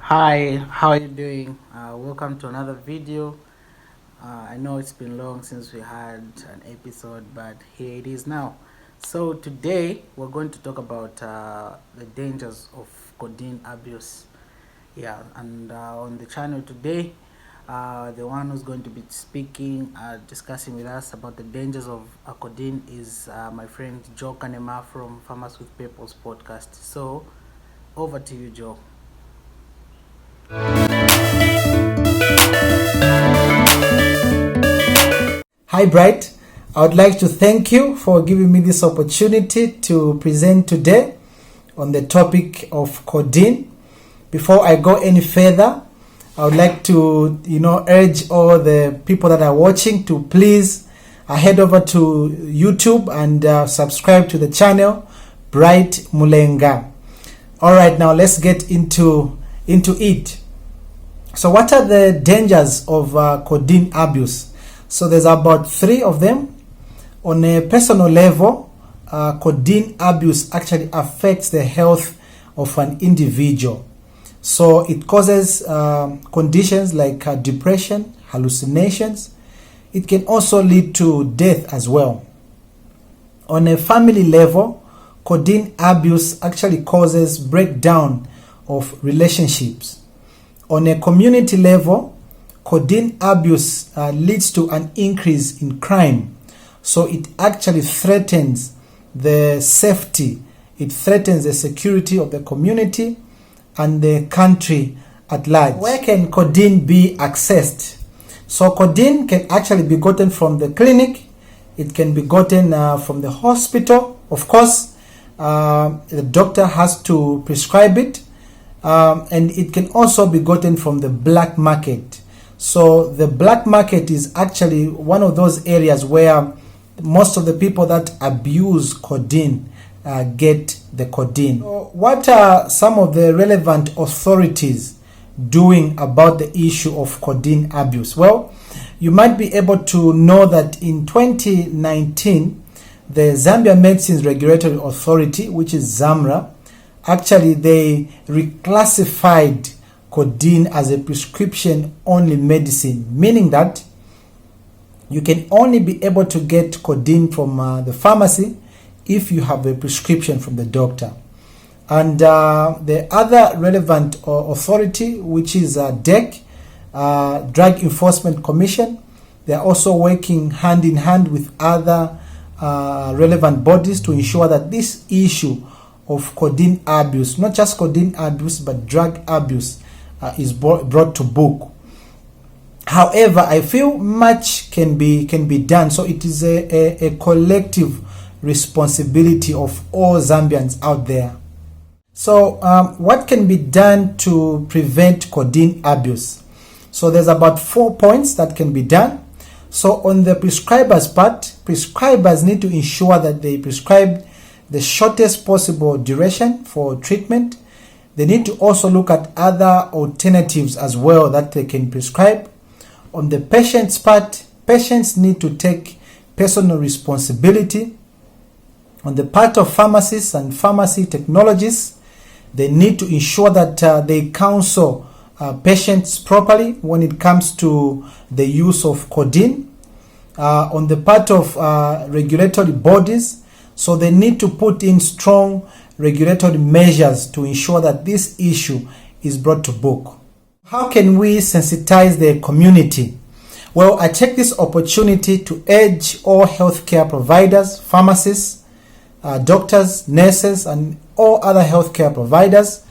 Hi, how are you doing? Welcome to another video. I know it's been long since we had an episode, but here it is now. So today we're going to talk about the dangers of codeine abuse. Yeah, and on the channel today, the one who's going to be speaking, discussing with us about the dangers of codeine is my friend Joe Kanema from Farmers with Purpose podcast. So over to you, Joe. Hi, Bright. I would like to thank you for giving me this opportunity to present today on the topic of codeine. Before I go any further, I would like to, urge all the people that are watching to please head over to YouTube and subscribe to the channel Bright Mulenga. All right, now let's get into it. So, what are the dangers of codeine abuse? So there's about 3 of them. On a personal level, codeine abuse actually affects the health of an individual. So it causes conditions like depression, hallucinations. It can also lead to death as well. On a family level, codeine abuse actually causes breakdown of relationships. On a community level, codeine abuse leads to an increase in crime. So it actually threatens the safety, it threatens the security of the community and the country at large. Where can codeine be accessed? So codeine can actually be gotten from the clinic, it can be gotten from the hospital. Of course, the doctor has to prescribe it, and it can also be gotten from the black market. So the black market is actually one of those areas where most of the people that abuse codeine get the codeine. So what are some of the relevant authorities doing about the issue of codeine abuse? Well, you might be able to know that in 2019, the Zambia Medicines Regulatory Authority, which is ZAMRA, actually they reclassified codeine as a prescription-only medicine, meaning that you can only be able to get codeine from the pharmacy if you have a prescription from the doctor. And the other relevant authority, which is DEC, Drug Enforcement Commission, they are also working hand in hand with other relevant bodies to ensure that this issue of codeine abuse, not just codeine abuse but drug abuse, is brought to book. However, I feel much can be done. So it is a collective responsibility of all Zambians out there. So what can be done to prevent codeine abuse? So there's about 4 points that can be done. So on the prescribers part, prescribers need to ensure that they prescribe the shortest possible duration for treatment. They need to also look at other alternatives as well that they can prescribe. On the patient's part, patients need to take personal responsibility. On the part of pharmacists and pharmacy technologists, they need to ensure that they counsel patients properly when it comes to the use of codeine. On the part of regulatory bodies, so they need to put in strong regulatory measures to ensure that this issue is brought to book. How can we sensitize the community? Well, I take this opportunity to urge all healthcare providers, pharmacists, doctors, nurses, and all other healthcare providers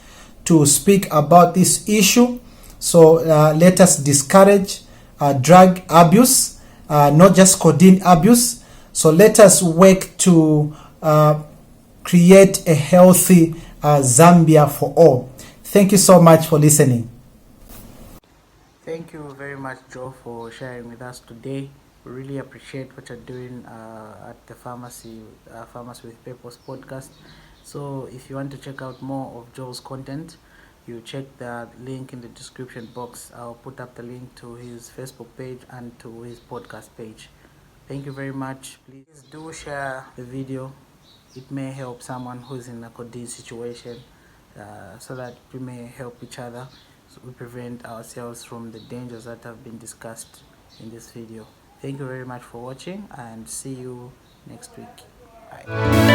to speak about this issue. So let us discourage drug abuse, not just codeine abuse. So let us work to create a healthy Zambia for all. Thank you so much for listening. Thank you very much, Joe, for sharing with us today. We really appreciate what you're doing at the Farmers with Purpose podcast. So if you want to check out more of Joe's content, you check the link in the description box. I'll put up the link to his Facebook page and to his podcast page. Thank you very much. Please do share the video. It may help someone who's in a codeine situation, so that we may help each other. we prevent ourselves from the dangers that have been discussed in this video. Thank you very much for watching, and see you next week. Bye.